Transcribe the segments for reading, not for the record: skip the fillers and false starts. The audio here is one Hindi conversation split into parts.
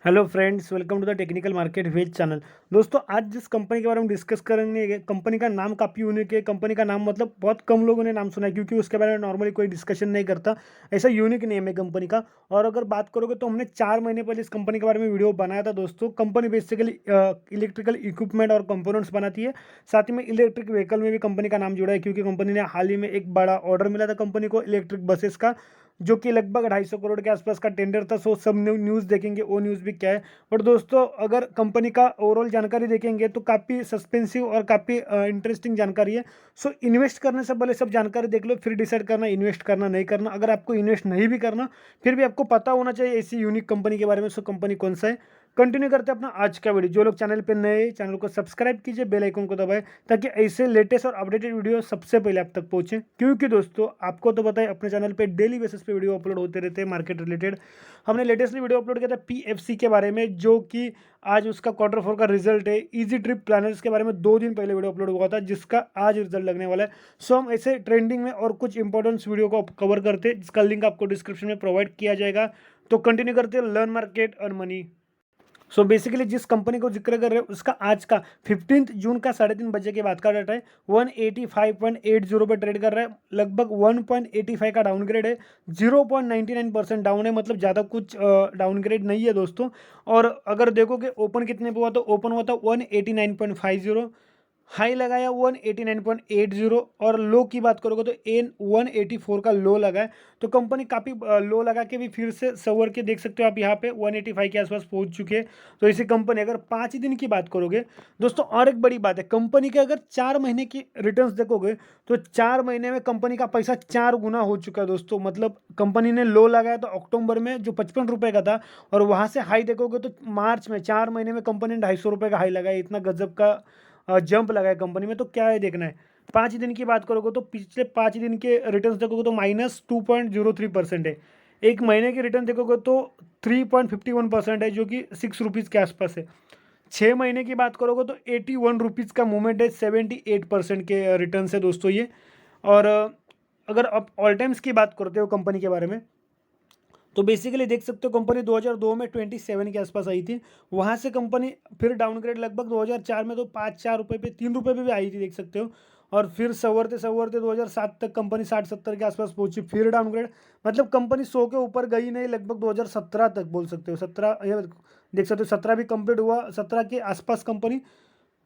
Hello friends, welcome to the technical market ways channel. दोस्तों, आज जिस कंपनी के बारे में डिस्कस करेंगे, कंपनी का नाम काफ़ी यूनिक है। कंपनी का नाम मतलब बहुत कम लोगों ने नाम सुना है, क्योंकि उसके बारे में नॉर्मली कोई डिस्कशन नहीं करता। ऐसा यूनिक नेम है कंपनी का। और अगर बात करोगे तो हमने 4 महीने पहले इस कंपनी के बारे में वीडियो बनाया था। दोस्तों, कंपनी बेसिकली इलेक्ट्रिकल इक्विपमेंट और कंपोनेंट्स बनाती है। साथ ही में इलेक्ट्रिक व्हीकल में भी कंपनी का नाम जुड़ा है, क्योंकि कंपनी ने हाल ही में एक बड़ा ऑर्डर मिला था कंपनी को इलेक्ट्रिक बसेस का, जो कि लगभग 250 करोड़ के आसपास का टेंडर था। सो सब न्यूज़ देखेंगे, वो न्यूज़ भी क्या है। बट दोस्तों, अगर कंपनी का ओवरऑल जानकारी देखेंगे तो काफ़ी सस्पेंसिव और काफ़ी इंटरेस्टिंग जानकारी है। सो इन्वेस्ट करने से पहले सब जानकारी देख लो, फिर डिसाइड करना इन्वेस्ट करना नहीं करना। अगर आपको इन्वेस्ट नहीं भी करना, फिर भी आपको पता होना चाहिए ऐसी यूनिक कंपनी के बारे में। सो कंपनी कौन सा है, कंटिन्यू करते हैं अपना आज का वीडियो। जो लोग चैनल पे नए हैं, चैनल को सब्सक्राइब कीजिए, बेल आइकन को दबाएं, ताकि ऐसे लेटेस्ट और अपडेटेड वीडियो सबसे पहले आप तक पहुंचे। क्योंकि दोस्तों, आपको तो पता है अपने चैनल पे डेली बेसिस पे वीडियो अपलोड होते रहते हैं मार्केट रिलेटेड। हमने लेटेस्टली वीडियो अपलोड किया था पीएफसी के बारे में, जो कि आज उसका Q4 का रिजल्ट है। इजी ट्रिप प्लानर्स के बारे में 2 दिन पहले वीडियो अपलोड हुआ था, जिसका आज रिजल्ट लगने वाला है। सो हम ऐसे ट्रेंडिंग में और कुछ इंपॉर्टेंट वीडियो को कवर करते हैं, जिसका लिंक आपको डिस्क्रिप्शन में प्रोवाइड किया जाएगा। तो कंटिन्यू करते हैं, learn market earn money. So basically जिस कंपनी को जिक्र कर रहे हैं, उसका आज का 15 जून का 3:30 के बाद का डाटा है। 185.80 पे ट्रेड कर रहा है। लगभग 1.85 का डाउनग्रेड है। 0.99% डाउन है, मतलब ज़्यादा कुछ डाउनग्रेड नहीं है दोस्तों। और अगर देखोगे ओपन कितने पे हुआ, तो ओपन हुआ था 189.50। हाई लगाया 189.80। और लो की बात करोगे तो एन 184 का लो लगा है। तो कंपनी काफ़ी लो लगा के भी फिर से सवर के देख सकते हो आप, यहाँ पे 185 के आसपास पहुंच चुके हैं। तो इसी कंपनी अगर 5 दिन की बात करोगे दोस्तों, और एक बड़ी बात है, कंपनी के अगर 4 महीने की रिटर्न्स देखोगे तो 4 महीने में कंपनी का पैसा 4 गुना हो चुका है दोस्तों। मतलब कंपनी ने लो लगाया तो अक्टूबर में जो 55 रुपये का था, और वहाँ से हाई देखोगे तो मार्च में 4 महीने में कंपनी ने 250 रुपये का हाई लगाया। इतना गजब का जंप लगा है कंपनी में। तो क्या है देखना है, 5 दिन की बात करोगे तो पिछले 5 दिन के रिटर्न देखोगे तो -2.03% है। एक महीने की रिटर्न देखोगे तो 3.51% है, जो कि ₹6 के आसपास है। 6 महीने की बात करोगे तो ₹81 का मूवमेंट है, 78% के रिटर्न है दोस्तों ये। और अगर आप ऑल टाइम्स की बात करते हो कंपनी के बारे में, तो बेसिकली देख सकते हो कंपनी 2002 में 27 के आसपास आई थी। वहाँ से कंपनी फिर डाउनग्रेड लगभग 2004 में तो 5-4 रुपये पे, 3 रुपये पे भी आई थी, देख सकते हो। और फिर संवरते संवरते 2007 तक कंपनी 60-70 के आसपास पहुंची, फिर डाउनग्रेड। मतलब कंपनी 100 के ऊपर गई नहीं, लगभग 2017 तक बोल सकते हो। 17 ये देख सकते हो, 17 भी कंप्लीट हुआ, 17 के आसपास कंपनी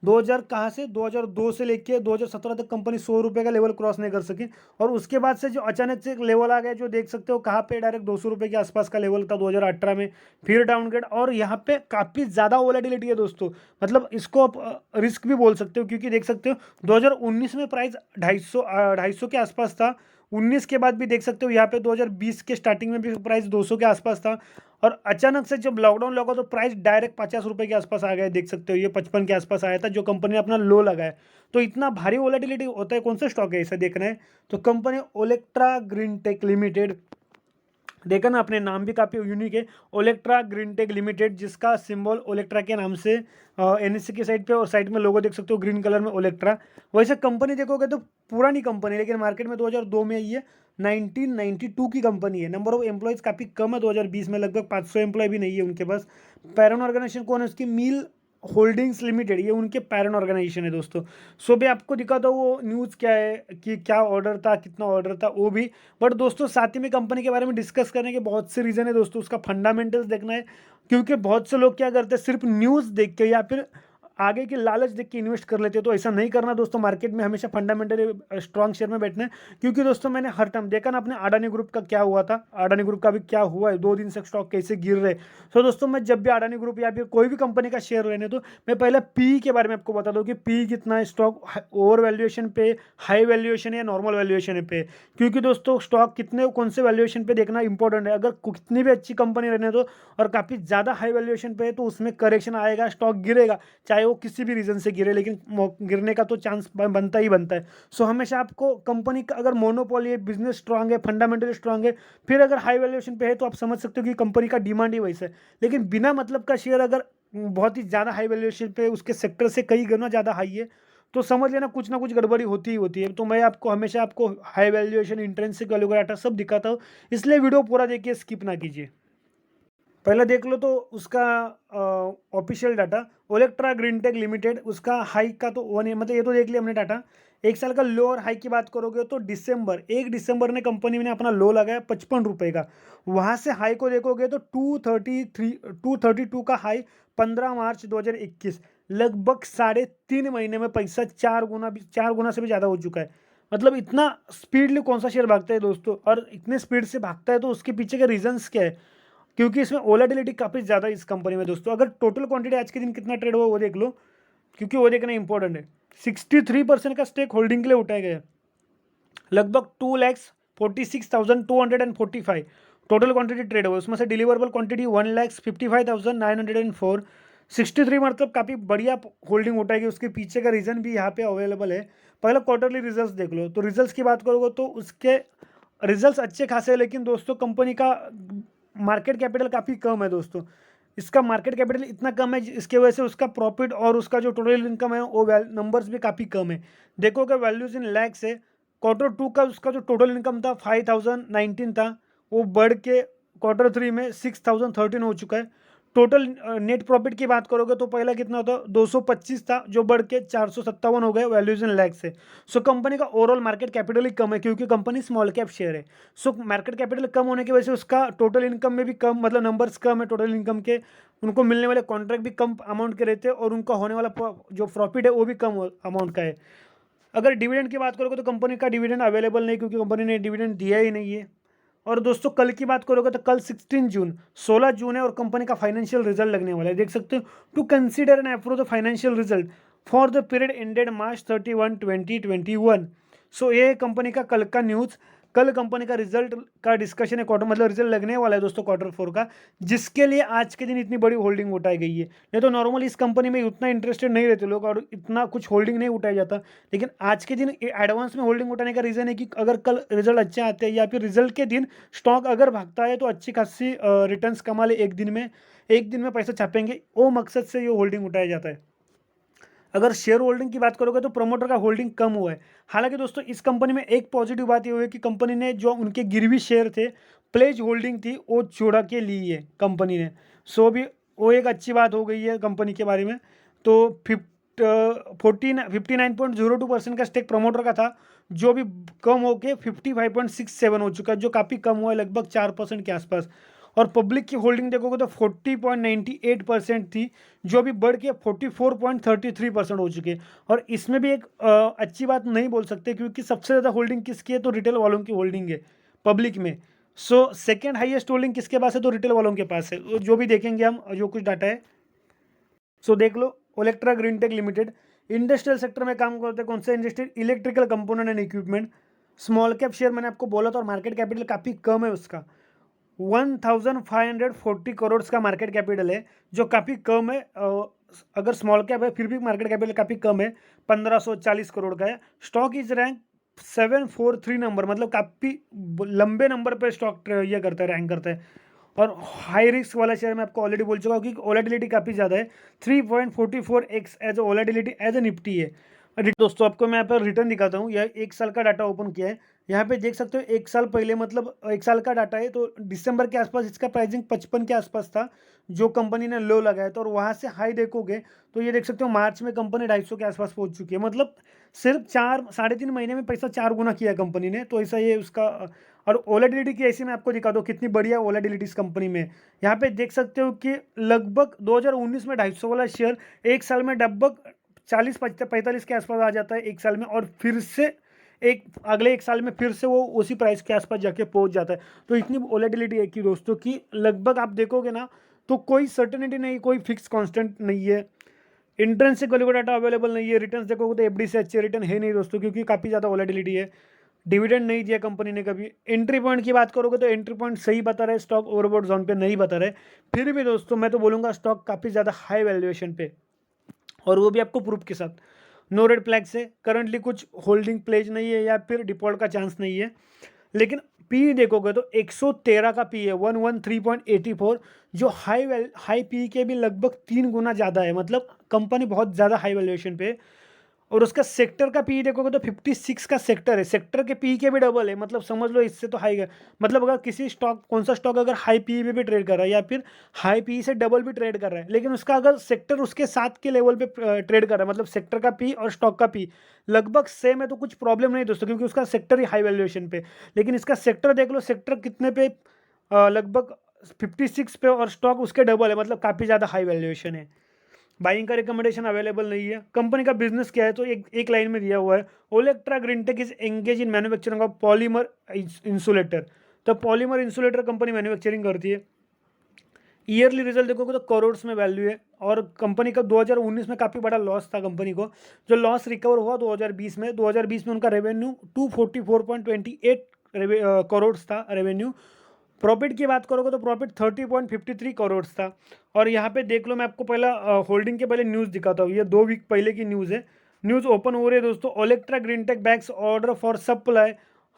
2000 कहाँ से 2002 से लेके 2017 तक कंपनी 100 रुपये का लेवल क्रॉस नहीं कर सकी। और उसके बाद से जो अचानक से एक लेवल आ गया, जो देख सकते हो कहाँ पे, डायरेक्ट 200 रुपये के आसपास का लेवल था 2018 में। फिर डाउनग्रेड, और यहाँ पे काफ़ी ज़्यादा वोलेटिलिटी है दोस्तों। मतलब इसको आप रिस्क भी बोल सकते हो, क्योंकि देख सकते हो 2019 में प्राइस 250 के आसपास था। 19 के बाद भी देख सकते हो यहाँ पे 2020 के स्टार्टिंग में भी प्राइस 200 के आसपास था। और अचानक से जब लॉकडाउन लगा तो प्राइस डायरेक्ट 50 रुपये के आसपास आ गया, देख सकते हो ये 55 के आसपास आया था, जो कंपनी ने अपना लो लगाया। तो इतना भारी वोलेटिलिटी होता है, कौन सा स्टॉक है ऐसा देखना है तो company Olectra green tech limited. देखा ना, अपने नाम भी काफ़ी यूनिक है, ओलेक्ट्रा ग्रीन टेक लिमिटेड, जिसका सिंबल ओलेक्ट्रा के नाम से एनएससी की साइड पे, और साइड में लोगो देख सकते हो ग्रीन कलर में ओलेक्ट्रा। वैसे कंपनी देखोगे तो पुरानी कंपनी है, लेकिन मार्केट में 2002 में आई है। 1992 की कंपनी है। नंबर ऑफ एम्प्लॉयज़ काफ़ी कम है, 2020 में लगभग 500 एम्प्लॉय भी नहीं है उनके पास। पैरन ऑर्गेनाइजेशन कौन है उसकी, मिल होल्डिंग्स लिमिटेड, ये उनके पैरन ऑर्गेनाइजेशन है दोस्तों। सो भी आपको दिखाता हूँ वो न्यूज़ क्या है, कि क्या ऑर्डर था, कितना ऑर्डर था वो भी। बट दोस्तों, साथ ही में कंपनी के बारे में डिस्कस करने के बहुत से रीज़न है दोस्तों। उसका फंडामेंटल्स देखना है, क्योंकि बहुत से लोग क्या करते हैं, सिर्फ न्यूज़ देख के या फिर आगे की लालच देख के इन्वेस्ट कर लेते हो। तो ऐसा नहीं करना दोस्तों। मार्केट में हमेशा फंडामेंटली स्ट्रॉन्ग शेयर में बैठना है, क्योंकि दोस्तों मैंने हर टाइम देखा ना, अपने अडानी ग्रुप का क्या हुआ था, अडानी ग्रुप का भी क्या हुआ है, 2 दिन से स्टॉक कैसे गिर रहे। सो दोस्तों, मैं जब भी अडानी ग्रुप या फिर कोई भी कंपनी का शेयर लेने तो मैं पहले पी के बारे में आपको बता दूं कि पी कितना है, स्टॉक ओवर वैल्यूएशन पे, हाई वैल्यूएशन या नॉर्मल वैल्यूएशन पे। क्योंकि दोस्तों, स्टॉक कितने कौन से वैल्यूएशन पे देखना इंपॉर्टेंट है। अगर कितनी भी अच्छी कंपनी रहने दो और काफ़ी ज़्यादा हाई वैल्यूएशन पे है, तो उसमें करेक्शन आएगा, स्टॉक गिरेगा, चाहे वो किसी भी रीज़न से गिरे, लेकिन गिरने का तो चांस बनता ही बनता है। सो हमेशा आपको कंपनी का अगर मोनोपोली है, बिजनेस स्ट्रांग है, फंडामेंटली स्ट्रांग है, फिर अगर हाई वैल्यूएशन पे है, तो आप समझ सकते हो कि कंपनी का डिमांड ही वैसा है। लेकिन बिना मतलब का शेयर अगर बहुत ही ज़्यादा हाई वैल्यूएशन पे, उसके सेक्टर से कई गुना ज़्यादा हाई है, तो समझ लेना कुछ ना कुछ गड़बड़ी होती ही होती है। तो मैं आपको हमेशा आपको हाई वैल्यूएशन, इंट्रिंसिक वैल्यू का डाटा सब दिखाता हूँ, इसलिए वीडियो पूरा देखिए, स्किप ना कीजिए। पहले देख लो तो उसका official data Olectra Greentech limited उसका हाई का तो वन, मतलब ये तो देख लिया हमने डाटा। एक साल का लो और हाई की बात करोगे तो दिसंबर 1 दिसंबर ने कंपनी ने अपना लो लगाया 55 रुपये का। वहाँ से हाई को देखोगे तो 232 का हाई 15 मार्च 2021। लगभग 3.5 महीने में पैसा 4 गुना से भी ज़्यादा हो चुका है। मतलब इतना स्पीडली कौन सा शेयर भागता है दोस्तों, और इतने स्पीड से भागता है तो उसके पीछे के रीजंस क्या है, क्योंकि इसमें वोलेटिलिटी काफ़ी ज़्यादा है इस कंपनी में दोस्तों। अगर टोटल क्वांटिटी आज के दिन कितना ट्रेड हुआ वो देख लो, क्योंकि वो देखना इंपॉर्टेंट है। 63% का स्टेक होल्डिंग के लिए उठाया गया है, लगभग 2,46,245 टोटल क्वांटिटी ट्रेड हुआ, उसमें से डिलीवरेबल क्वांटिटी 1,55,904। 63 मतलब काफ़ी बढ़िया होल्डिंग उठाएगी। उसके पीछे का रीज़न भी यहाँ पे अवेलेबल है। पहले क्वार्टरली रिजल्ट्स देख लो, तो रिजल्ट्स की बात करोगे तो उसके रिजल्ट्स अच्छे खासे हैं, लेकिन दोस्तों कंपनी का मार्केट कैपिटल काफ़ी कम है दोस्तों। इसका मार्केट कैपिटल इतना कम है इसके वजह से उसका प्रॉफिट और उसका जो टोटल इनकम है वो नंबर्स भी काफ़ी कम है। देखोगे वैल्यूज इन लैक्स है। Q2 का उसका जो टोटल इनकम था 5,019 था, वो बढ़ के Q3 में 6,013 हो चुका है। टोटल नेट प्रॉफिट की बात करोगे तो पहला कितना होता 225 था, जो बढ़ के 457 हो गए वैल्यूज इन लैक्स से। सो कंपनी का ओवरऑल मार्केट कैपिटल ही कम है, क्योंकि कंपनी स्मॉल कैप शेयर है। सो मार्केट कैपिटल कम होने की वजह से उसका टोटल इनकम में भी कम, मतलब नंबर्स कम है टोटल इनकम के। उनको मिलने वाले कॉन्ट्रैक्ट भी कम अमाउंट के रहते हैं, और उनका होने वाला जो प्रॉफिट है वो भी कम अमाउंट का है। अगर डिविडेंड की बात करोगे तो कंपनी का डिविडेंड अवेलेबल नहीं, क्योंकि कंपनी ने डिविडेंड दिया ही नहीं है। और दोस्तों कल की बात करोगे तो कल 16 जून है, और कंपनी का फाइनेंशियल रिजल्ट लगने वाला है, देख सकते हो। To consider and approve the financial result for the period ended March 31, 2021। So ये कंपनी का कल का न्यूज़। कल कंपनी का रिजल्ट का डिस्कशन है, क्वार्टर मतलब रिजल्ट लगने वाला है दोस्तों Q4 का, जिसके लिए आज के दिन इतनी बड़ी होल्डिंग उठाई गई है। नहीं तो नॉर्मली इस कंपनी में उतना इंटरेस्टेड नहीं रहते लोग, और इतना कुछ होल्डिंग नहीं उठाया जाता। लेकिन आज के दिन एडवांस में होल्डिंग उठाने का रीज़न है कि अगर कल रिजल्ट अच्छे आते हैं, या फिर रिजल्ट के दिन स्टॉक अगर भागता है तो अच्छी खासी रिटर्न्स कमा ले एक दिन में पैसा छापेंगे, वो मकसद से ये होल्डिंग उठाया जाता है। अगर शेयर होल्डिंग की बात करोगे तो प्रमोटर का होल्डिंग कम हुआ है। हालांकि दोस्तों इस कंपनी में एक पॉजिटिव बात ये हुई है कि कंपनी ने जो उनके गिरवी शेयर थे, प्लेज होल्डिंग थी, वो छोड़ा के ली है कंपनी ने। सो भी वो एक अच्छी बात हो गई है कंपनी के बारे में। तो 59.02% का स्टेक प्रमोटर का था, जो भी कम होके 55.67 हो चुका है, जो काफ़ी कम हुआ है, लगभग 4% के आसपास। और पब्लिक की होल्डिंग देखोगे तो 40.98% थी, जो भी बढ़ के 44.33% हो चुकी है। और इसमें भी एक अच्छी बात नहीं बोल सकते, क्योंकि सबसे ज़्यादा होल्डिंग किसकी है तो रिटेल वालों की होल्डिंग है पब्लिक में। सो सेकेंड हाईएस्ट होल्डिंग किसके पास है तो रिटेल वालों के पास है, जो भी देखेंगे हम जो कुछ डाटा है। सो देख लो Olectra Greentech Limited industrial sector में काम करते हैं। कौन सा industry? Electrical component and equipment. Small cap share मैंने आपको बोला था, और मार्केट कैपिटल काफ़ी कम है उसका। 1540 करोड़ का मार्केट कैपिटल है, जो काफ़ी कम है। अगर स्मॉल कैप है फिर भी मार्केट कैपिटल काफ़ी कम है, 1540 करोड़ का है। स्टॉक इज रैंक 743 नंबर, मतलब काफ़ी लंबे नंबर पर स्टॉक ये करता है, रैंक करता है। और हाई रिस्क वाला शेयर मैं आपको ऑलरेडी बोल चुका हूँ कि वोलेटिलिटी काफ़ी ज़्यादा है, 3.44x as volatility as a Nifty है। दोस्तों आपको मैं यहाँ पर रिटर्न दिखाता हूँ, यह 1 साल का डाटा ओपन किया है। यहाँ पे देख सकते हो 1 साल पहले, मतलब 1 साल का डाटा है, तो दिसंबर के आसपास इसका प्राइसिंग 55 के आसपास था, जो कंपनी ने लो लगाया था। और वहाँ से हाई देखोगे तो ये देख सकते हो मार्च में कंपनी 250 के आसपास पहुँच चुकी है। मतलब सिर्फ 4 साढ़े 3 महीने में पैसा 4 गुना किया कंपनी ने, तो ऐसा ये उसका। और वोलेटिलिटी की ऐसी मैं आपको दिखा दूँ कितनी बढ़िया वोलेटिलिटी इस कंपनी में। यहाँ पे देख सकते हो कि लगभग 2019 में 250 वाला शेयर 1 साल में लगभग 40-45 के आसपास आ जाता है 1 साल में, और फिर से अगले 1 साल में फिर से वो उसी प्राइस के आसपास जाके पहुंच जाता है। तो इतनी वोलेटिलिटी है कि दोस्तों कि लगभग आप देखोगे ना तो कोई सर्टेनिटी नहीं, कोई फिक्स कांस्टेंट नहीं है। इंट्रेंसिक वैल्यू का डाटा अवेलेबल नहीं है। रिटर्न्स देखोगे तो एफडी से अच्छे रिटर्न है नहीं दोस्तों, क्योंकि काफ़ी ज़्यादा वोलेटिलिटी है। डिविडेंड नहीं दिया कंपनी ने कभी। एंट्री पॉइंट की बात करोगे तो एंट्री पॉइंट सही बता रहे, स्टॉक ओवरबॉट जोन पे नहीं बता रहे। फिर भी दोस्तों मैं तो बोलूँगा स्टॉक काफ़ी ज़्यादा हाई वैल्यूएशन पे, और वो भी आपको प्रूफ के साथ। नो रेड फ्लैग से करंटली कुछ होल्डिंग प्लेज नहीं है, या फिर डिफॉल्ट का चांस नहीं है। लेकिन पी देखोगे तो 113 का पी है, 113.84, जो हाई पी के भी लगभग 3 गुना ज़्यादा है। मतलब कंपनी बहुत ज़्यादा हाई वैल्यूएशन पे है। और उसका सेक्टर का पी देखोगे तो 56 का सेक्टर है, सेक्टर के पी के भी डबल है, मतलब समझ लो इससे तो हाई है। मतलब अगर किसी स्टॉक, कौन सा स्टॉक अगर हाई पी पे भी ट्रेड कर रहा है या फिर हाई पी से डबल भी ट्रेड कर रहा है, लेकिन उसका अगर सेक्टर उसके साथ के लेवल पे ट्रेड कर रहा है, मतलब सेक्टर का पी और स्टॉक का पी लगभग सेम है, तो कुछ प्रॉब्लम नहीं दोस्तों, क्योंकि उसका सेक्टर ही हाई वैल्यूएशन पे। लेकिन इसका सेक्टर देख लो, सेक्टर कितने पे, लगभग 56 पे, और स्टॉक उसके डबल है, मतलब काफ़ी ज़्यादा हाई वैल्यूएशन है। बाइंग का रिकमेंडेशन अवेलेबल नहीं है। कंपनी का बिजनेस क्या है, तो एक लाइन में दिया हुआ है, Olectra Greentech is engage in manufacturing of polymer insulator. तो पॉलीमर इंसुलेटर कंपनी मैन्युफैक्चरिंग करती है। ईयरली रिजल्ट देखोगे तो करोड़्स में वैल्यू है, और कंपनी का 2019 में काफ़ी बड़ा लॉस था कंपनी को, जो लॉस रिकवर हुआ 2020 में। 2020 में उनका रेवेन्यू 244.28 करोड़ था रेवेन्यू। प्रॉफिट की बात करोगे तो प्रॉफिट 30.53 करोड़ था। और यहाँ पे देख लो, मैं आपको पहला होल्डिंग के पहले न्यूज़ दिखाता हूँ, ये 2 वीक पहले की न्यूज़ है। न्यूज़ ओपन हो रही है दोस्तों, Olectra Greentech bags order for supply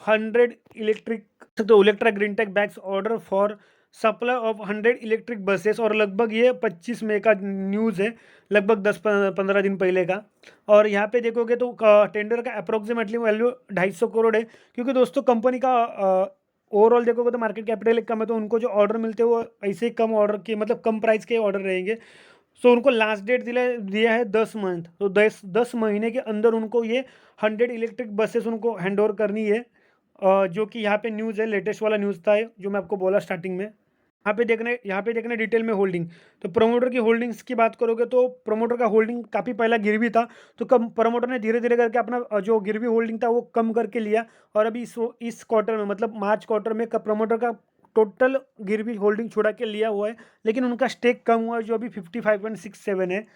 100 electric, तो Olectra Greentech bags order for supply of 100 electric buses, और लगभग ये 25 मई का न्यूज़ है, लगभग 10-15 दिन पहले का। और यहाँ पे देखोगे तो टेंडर का अप्रोक्सीमेटली वैल्यू 250 करोड़ है, क्योंकि दोस्तों कंपनी का ओवरऑल देखोगे तो मार्केट कैपिटल कम है, तो उनको जो ऑर्डर मिलते हैं वो ऐसे ही कम ऑर्डर के, मतलब कम प्राइस के ऑर्डर रहेंगे। सो उनको लास्ट डेट दिया है 10 मंथ, तो 10 महीने के अंदर उनको ये 100 इलेक्ट्रिक बसेस उनको हैंड ओवर करनी है। जो कि यहाँ पे न्यूज़ है, लेटेस्ट वाला न्यूज़ था जो मैं आपको बोला स्टार्टिंग में। यहाँ पे देखने डिटेल में होल्डिंग, तो प्रमोटर की होल्डिंग्स की बात करोगे तो प्रमोटर का होल्डिंग काफ़ी पहला गिरवी था, तो कम प्रमोटर ने धीरे धीरे करके अपना जो गिरवी होल्डिंग था वो कम करके लिया। और अभी इस क्वार्टर में, मतलब मार्च क्वार्टर में प्रमोटर का टोटल गिरवी होल्डिंग छुड़ा के लिया हुआ है, लेकिन उनका स्टेक कम हुआ है, जो अभी 55.67 है।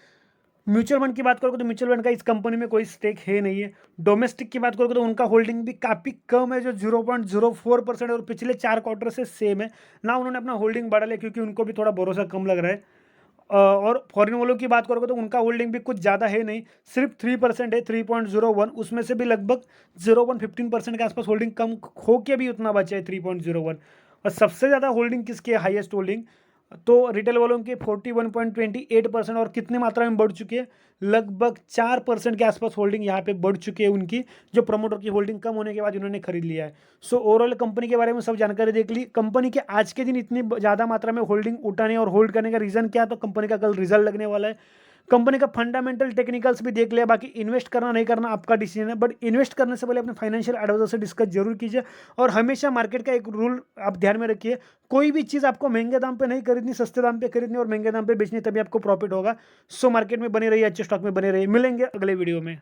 म्यूचुअल फंड की बात करोगे तो म्यूचुअल फंड का इस कंपनी में कोई स्टेक है नहीं है। डोमेस्टिक की बात करोगे तो उनका होल्डिंग भी काफ़ी कम है, जो 0.04% और पिछले 4 क्वार्टर से सेम है ना। उन्होंने अपना होल्डिंग बढ़ा लिया क्योंकि उनको भी थोड़ा भरोसा कम लग रहा है। और फॉरेन वालों की बात करोगे तो उनका होल्डिंग भी कुछ ज़्यादा है नहीं, सिर्फ 3% है, 3.01, उसमें से भी लगभग 0.15% के आसपास होल्डिंग कम हो के भी उतना बचा है, 3.01। और सबसे ज़्यादा होल्डिंग किसकी है, हाईएस्ट होल्डिंग, तो रिटेल वालों के 41.28%, और कितने मात्रा में बढ़ चुकी है, लगभग 4% के आसपास होल्डिंग यहाँ पे बढ़ चुकी है उनकी, जो प्रमोटर की होल्डिंग कम होने के बाद इन्होंने खरीद लिया है। सो ओवरऑल कंपनी के बारे में सब जानकारी देख ली। कंपनी के आज के दिन इतनी ज़्यादा मात्रा में होल्डिंग उठाने और होल्ड करने का रीज़न क्या है, तो कंपनी का कल रिजल्ट लगने वाला है। कंपनी का फंडामेंटल टेक्निकल्स भी देख लिया, बाकी इन्वेस्ट करना नहीं करना आपका डिसीजन है, बट इन्वेस्ट करने से पहले अपने फाइनेंशियल एडवाइजर से डिस्कस जरूर कीजिए। और हमेशा मार्केट का एक रूल आप ध्यान में रखिए, कोई भी चीज़ आपको महंगे दाम पे नहीं खरीदनी, सस्ते दाम पे खरीदनी और महंगे दाम पे बेचनी, तभी आपको प्रॉफिट होगा। सो मार्केट में बने रहिए, अच्छे स्टॉक में बने रहिए। मिलेंगे अगले वीडियो में।